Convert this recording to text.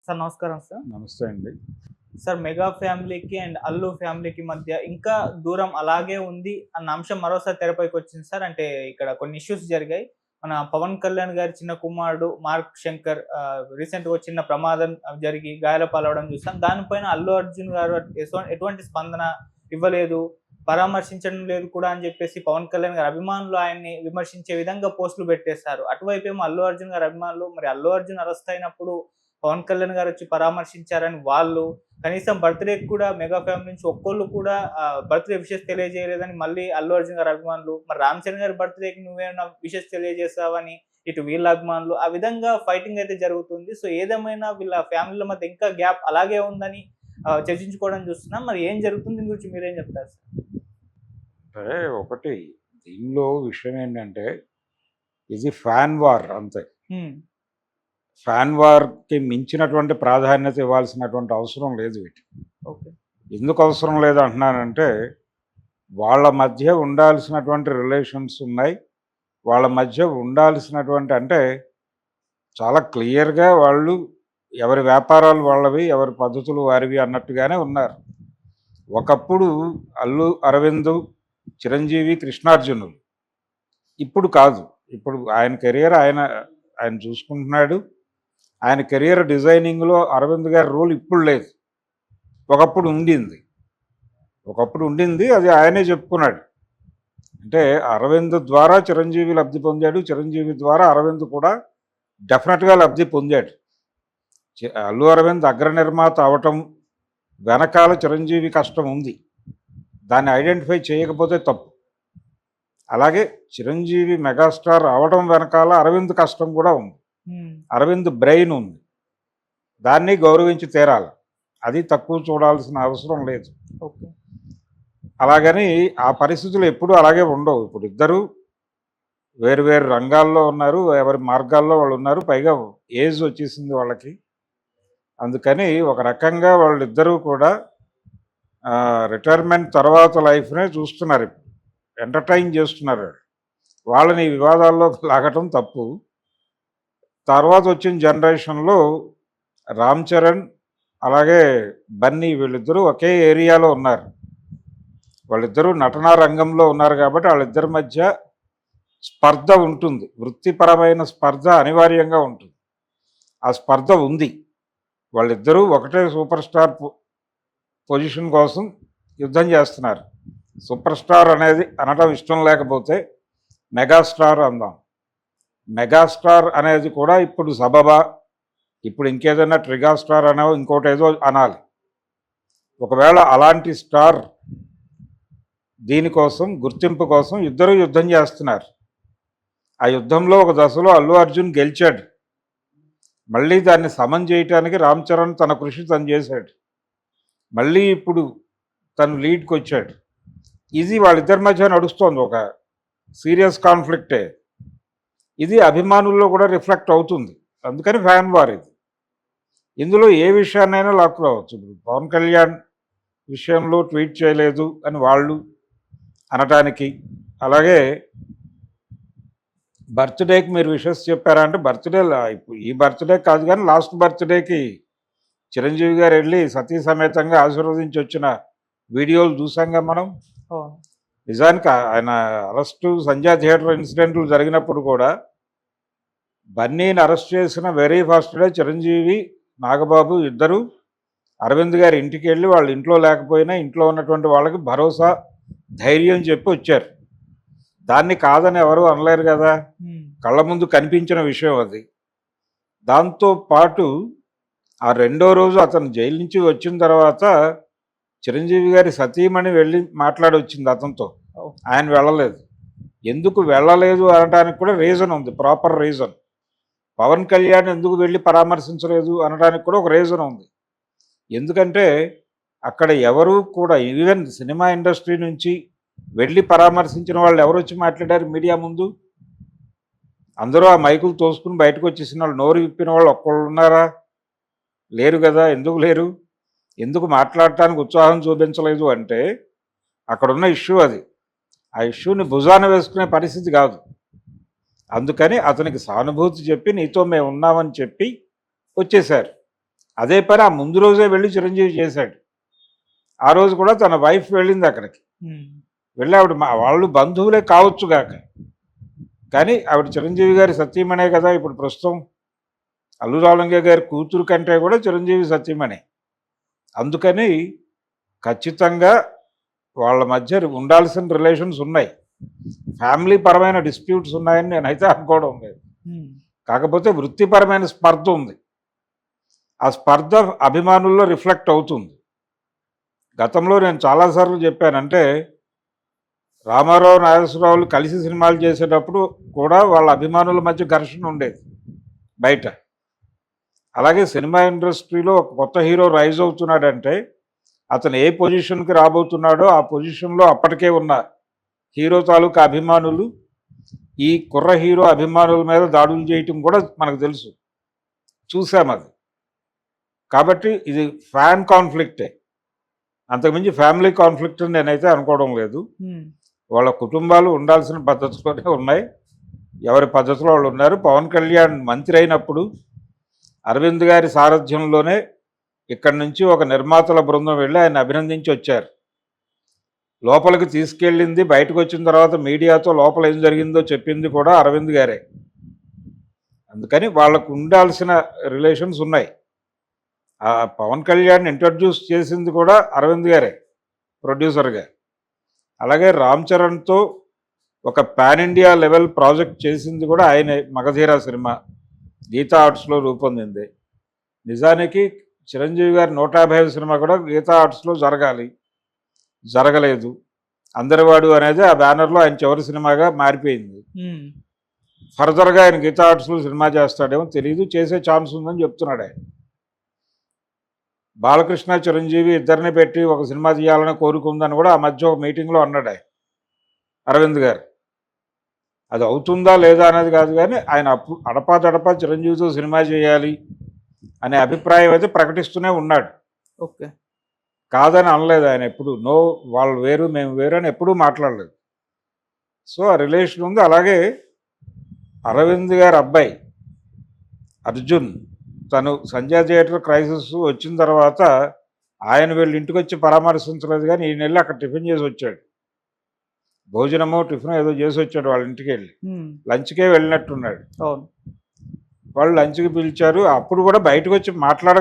Sir నమస్కారం sir. నమస్తే అండి. సార్ మెగా ఫ్యామిలీకి అండ్ అల్లు ఫ్యామిలీకి మధ్య ఇంకా దూరం అలాగే ఉంది అన్న అంశం మరోసారి తెరపైకొచ్చింది సార్. అంటే ఇక్కడ కొన్ని ఇష్యూస్ జరిగాయి. మన పవన్ కళ్యాణ్ గారి చిన్న కుమారుడు మార్క్ శంకర్ రీసెంట్‌గా చిన్న ప్రమాదం జరిగి గాయాల పాలవడం చూసాం. దానిపైన అల్లు అర్జున్ గారు ఎటువంటి స్పందన ఇవ్వలేదు. పరామర్శించడం లేదు కూడా అని చెప్పేసి పవన్ కళ్యాణ్ గారి అభిమానులు ఆయన్ని విమర్శించే విధంగా పోస్టులు పెట్టేశారు. అటువైపేమో అల్లు అర్జున్ గారి అభిమానులు మరి అల్లు అర్జున్ అరెస్ట్ అయినప్పుడు పవన్ కళ్యాణ్ గారు వచ్చి పరామర్శించారని వాళ్ళు, కనీసం బర్త్‌డేకి కూడా మెగా ఫ్యామిలీ నుంచి ఒక్కళ్ళు కూడా బర్త్‌డే విషెస్ తెలియజేయలేదని మళ్ళీ అల్లు అర్జున్ గారి అభిమానులు, మరి రామ్ చరణ్ గారి బర్త్‌డేకి నువ్వేమన్నా విషెస్ తెలియజేసావని ఇటు వీళ్ళ అభిమానులు, ఆ విధంగా ఫైటింగ్ అయితే జరుగుతుంది. సో ఏదేమైనా వీళ్ళ ఫ్యామిలీల మధ్య ఇంకా గ్యాప్ అలాగే ఉందని చర్చించుకోవడం చూస్తున్నాం. మరి ఏం జరుగుతుంది? దీని గురించి మీరేం చెప్తారు సార్? అంటే ఒకటి దీనిలో విషయం ఏంటంటే ఇది ఫ్యాన్ వార్ అంతే. హ్మ్. ఫ్యాన్ వార్‌కి మించినటువంటి ప్రాధాన్యత ఇవ్వాల్సినటువంటి అవసరం లేదు వీటికి. ఓకే. ఎందుకు అవసరం లేదు అంటున్నానంటే, వాళ్ళ మధ్య ఉండాల్సినటువంటి రిలేషన్స్ ఉన్నాయి. వాళ్ళ మధ్య ఉండాల్సినటువంటి అంటే చాలా క్లియర్‌గా వాళ్ళు ఎవరి వ్యాపారాలు వాళ్ళవి, ఎవరి పద్ధతులు వారివి అన్నట్టుగానే ఉన్నారు. ఒకప్పుడు అల్లు అరవింద్, చిరంజీవి, కృష్ణార్జునులు. ఇప్పుడు కాదు. ఇప్పుడు ఆయన కెరియర్ ఆయన చూసుకుంటున్నాడు. ఆయన కెరియర్ డిజైనింగ్‌లో అరవింద్ గారి రోల్ ఇప్పుడు లేదు. ఒకప్పుడు ఉండింది. అది ఆయనే చెప్పుకున్నాడు. అంటే అరవింద్ ద్వారా చిరంజీవి లబ్ధి పొందాడు. చిరంజీవి ద్వారా అరవింద్ కూడా డెఫినెట్‌గా లబ్ధి పొందాడు. అల్లు అరవింద్ అగ్ర నిర్మాత అవటం వెనకాల చిరంజీవి కష్టం ఉంది. దాన్ని ఐడెంటిఫై చేయకపోతే తప్పు. అలాగే చిరంజీవి మెగాస్టార్ అవడం వెనకాల అరవింద్ కష్టం కూడా ఉంది. అరవింద్ బ్రెయిన్ ఉంది. దాన్ని గౌరవించి తీరాలి. అది తక్కువ చూడాల్సిన అవసరం లేదు. ఓకే. అలాగని ఆ పరిస్థితులు ఎప్పుడూ అలాగే ఉండవు. ఇప్పుడు ఇద్దరు వేరు వేరు రంగాల్లో ఉన్నారు. ఎవరి మార్గాల్లో వాళ్ళు ఉన్నారు. పైగా ఏజ్ వచ్చేసింది వాళ్ళకి. అందుకని ఒక రకంగా వాళ్ళిద్దరూ కూడా రిటైర్మెంట్ తర్వాత లైఫ్నే చూస్తున్నారు. ఇప్పుడు ఎంటర్టైన్ చేస్తున్నారు. వాళ్ళని వివాదాల్లో లాగటం తప్పు. తర్వాత వచ్చిన జనరేషన్లో రామ్ చరణ్ అలాగే బన్నీ వీళ్ళిద్దరూ ఒకే ఏరియాలో ఉన్నారు. వాళ్ళిద్దరూ నటనా రంగంలో ఉన్నారు కాబట్టి వాళ్ళిద్దరి మధ్య స్పర్ధ ఉంటుంది. వృత్తిపరమైన స్పర్ధ అనివార్యంగా ఉంటుంది. ఆ స్పర్ధ ఉంది. వాళ్ళిద్దరూ ఒకటే సూపర్ స్టార్ పొజిషన్ కోసం యుద్ధం చేస్తున్నారు. సూపర్ స్టార్ అనేది అనడం ఇష్టం లేకపోతే మెగాస్టార్ అందాం. మెగాస్టార్ అనేది కూడా ఇప్పుడు సబబా, ఇప్పుడు ఇంకేదైనా ట్రిగా స్టార్ అనో ఇంకోటి ఏదో అనాలి. ఒకవేళ అలాంటి స్టార్ దీనికోసం గుర్తింపు కోసం ఇద్దరు యుద్ధం చేస్తున్నారు. ఆ యుద్ధంలో ఒక దశలో అల్లు అర్జున్ గెలిచాడు. మళ్ళీ దాన్ని సమం చేయటానికి రామ్ చరణ్ తన కృషి తను చేశాడు. మళ్ళీ ఇప్పుడు తను లీడ్కి వచ్చాడు. ఇది వాళ్ళిద్దరి మధ్య నడుస్తోంది. ఒక సీరియస్ కాన్ఫ్లిక్టే. ఇది అభిమానుల్లో కూడా రిఫ్లెక్ట్ అవుతుంది. అందుకని ఫ్యాన్ వార్ ఇది. ఇందులో ఏ విషయాన్నైనా లాక్కురావచ్చు. ఇప్పుడు పవన్ కళ్యాణ్ విషయంలో ట్వీట్ చేయలేదు అని వాళ్ళు అనటానికి, అలాగే బర్త్డేకి మీరు విషెస్ చెప్పారా అంటే ఇప్పుడు ఈ బర్త్డే కాదు కానీ లాస్ట్ బర్త్డేకి చిరంజీవి గారు వెళ్ళి సతీ సమేతంగా ఆశీర్వదించి వచ్చిన వీడియోలు చూసాంగా మనం. నిజానికి ఆయన అరెస్టు సంజయ్ థియేటర్ ఇన్సిడెంట్లు జరిగినప్పుడు కూడా బన్నీని అరెస్ట్ చేసిన very first day Chiranjeevi, Nagababu ఇద్దరు అరవింద్ గారి ఇంటికి వెళ్ళి వాళ్ళ ఇంట్లో లేకపోయినా ఇంట్లో ఉన్నటువంటి వాళ్ళకి భరోసా, ధైర్యం చెప్పి వచ్చారు. దాన్ని కాదని ఎవరు అనలేరు కదా. కళ్ళ ముందు కనిపించిన విషయం అది. దాంతో పాటు ఆ రెండో రోజు అతను జైలు నుంచి వచ్చిన తర్వాత చిరంజీవి గారి సతీమణి వెళ్ళి మాట్లాడి వచ్చింది అతనితో. ఆయన వెళ్ళలేదు. ఎందుకు వెళ్ళలేదు అనడానికి కూడా రీజన్ ఉంది, ప్రాపర్ రీజన్. పవన్ కళ్యాణ్ ఎందుకు వెళ్ళి పరామర్శించలేదు అనడానికి కూడా ఒక రీజన్ ఉంది. ఎందుకంటే అక్కడ ఎవరు కూడా ఈవెన్ సినిమా ఇండస్ట్రీ నుంచి వెళ్ళి పరామర్శించిన వాళ్ళు ఎవరు వచ్చి మాట్లాడారు మీడియా ముందు? అందరూ ఆ మైకులు తోసుకుని బయటకు వచ్చేసిన వాళ్ళు, నోరు విప్పిన వాళ్ళు ఒక్కళ్ళు ఉన్నారా? లేరు కదా. ఎందుకు లేరు? ఎందుకు మాట్లాడటానికి ఉత్సాహం చూపించలేదు అంటే అక్కడున్న ఇష్యూ అది. ఆ ఇష్యూని భుజాన వేసుకునే పరిస్థితి కాదు. అందుకని అతనికి సానుభూతి చెప్పి నీతో మేము ఉన్నామని చెప్పి వచ్చేశారు. అదే పని ఆ ముందు రోజే వెళ్ళి చిరంజీవి చేశాడు. ఆ రోజు కూడా తన వైఫ్ వెళ్ళింది అక్కడికి. వెళ్ళి ఆవిడ వాళ్ళు బంధువులే కావచ్చు గాక, కానీ ఆవిడ చిరంజీవి గారి సతీమణే కదా ఇప్పుడు ప్రస్తుతం. అల్లు రామలింగ గారి కూతురు కంటే కూడా చిరంజీవి సతీమణే. అందుకని ఖచ్చితంగా వాళ్ళ మధ్య ఉండాల్సిన రిలేషన్స్ ఉన్నాయి. ఫ్యామిలీ పరమైన డిస్ప్యూట్స్ ఉన్నాయని నేనైతే అనుకోవడం లేదు. కాకపోతే వృత్తిపరమైన స్పర్ధ ఉంది. ఆ స్పర్ధ అభిమానుల్లో రిఫ్లెక్ట్ అవుతుంది. గతంలో నేను చాలాసార్లు చెప్పానంటే, రామారావు నాగేశ్వరరావులు కలిసి సినిమాలు చేసేటప్పుడు కూడా వాళ్ళ అభిమానుల మధ్య ఘర్షణ ఉండేది బయట. అలాగే సినిమా ఇండస్ట్రీలో ఒక కొత్త హీరో రైజ్ అవుతున్నాడంటే అతను ఏ పొజిషన్కి రాబోతున్నాడో ఆ పొజిషన్లో అప్పటికే ఉన్న హీరో తాలూకా అభిమానులు ఈ కుర్ర హీరో అభిమానుల మీద దాడులు చేయటం కూడా మనకు తెలుసు, చూసాం అది. కాబట్టి ఇది ఫ్యాన్ కాన్ఫ్లిక్టే, అంతకుమించి ఫ్యామిలీ కాన్ఫ్లిక్ట్ అని నేనైతే అనుకోవడం లేదు. వాళ్ళ కుటుంబాలు ఉండాల్సిన పద్ధతిలోనే ఉన్నాయి, ఎవరి పద్ధతిలో వాళ్ళు ఉన్నారు. పవన్ కళ్యాణ్ మంత్రి అయినప్పుడు అరవింద్ గారి సారథ్యంలోనే ఇక్కడి నుంచి ఒక నిర్మాతల బృందం వెళ్ళి ఆయన అభినందించి వచ్చారు. లోపలికి తీసుకెళ్ళింది, బయటకు వచ్చిన తర్వాత మీడియాతో లోపల ఏం జరిగిందో చెప్పింది కూడా అరవింద్ గారే. అందుకని వాళ్ళకు ఉండాల్సిన రిలేషన్స్ ఉన్నాయి. ఆ పవన్ కళ్యాణ్ ఇంట్రడ్యూస్ చేసింది కూడా అరవింద్ గారే ప్రొడ్యూసర్గా. అలాగే రామ్ చరణ్తో ఒక పాన్ ఇండియా లెవెల్ ప్రాజెక్ట్ చేసింది కూడా ఆయనే. మగధీర సినిమా గీతా ఆర్ట్స్లో రూపొందింది. నిజానికి చిరంజీవి గారి 150వ సినిమా కూడా గీతా ఆర్ట్స్లో జరగాలి, జరగలేదు. అందరివాడు అనేది ఆ బ్యానర్లో ఆయన చివరి సినిమాగా మారిపోయింది. ఫర్దర్గా ఆయన గీతా ఆర్ట్స్లో సినిమా చేస్తాడేమో తెలియదు, చేసే ఛాన్స్ ఉందని చెప్తున్నాడు ఆయన. బాలకృష్ణ చిరంజీవి ఇద్దరిని పెట్టి ఒక సినిమా తీయాలని కోరుకుందని కూడా ఆ మధ్య ఒక మీటింగ్లో అన్నాడు ఆయన, అరవింద్ గారు. అది అవుతుందా లేదా అనేది కాదు, కానీ ఆయన అడపాదడపా చిరంజీవితో సినిమా చేయాలి అనే అభిప్రాయం అయితే ప్రకటిస్తూనే ఉన్నాడు. ఓకే, కాదని అనలేదు ఆయన ఎప్పుడు. నో, వాళ్ళు వేరు మేము వేరు అని ఎప్పుడూ మాట్లాడలేదు. సో ఆ రిలేషన్ ఉంది. అలాగే అరవింద్ గారి అబ్బాయి అర్జున్, తను సంజయ్ థియేటర్ క్రైసిస్ వచ్చిన తర్వాత ఆయన వీళ్ళు ఇంటికి వచ్చి పరామర్శించలేదు, కానీ ఈయన వెళ్ళి అక్కడ టిఫిన్ చేసి వచ్చాడు. భోజనమో టిఫిన్ ఏదో చేసి వచ్చాడు వాళ్ళ ఇంటికి వెళ్ళి. లంచ్కే వెళ్ళినట్టున్నాడు. అవును. వాళ్ళు లంచ్కి పిలిచారు. అప్పుడు కూడా బయటకు వచ్చి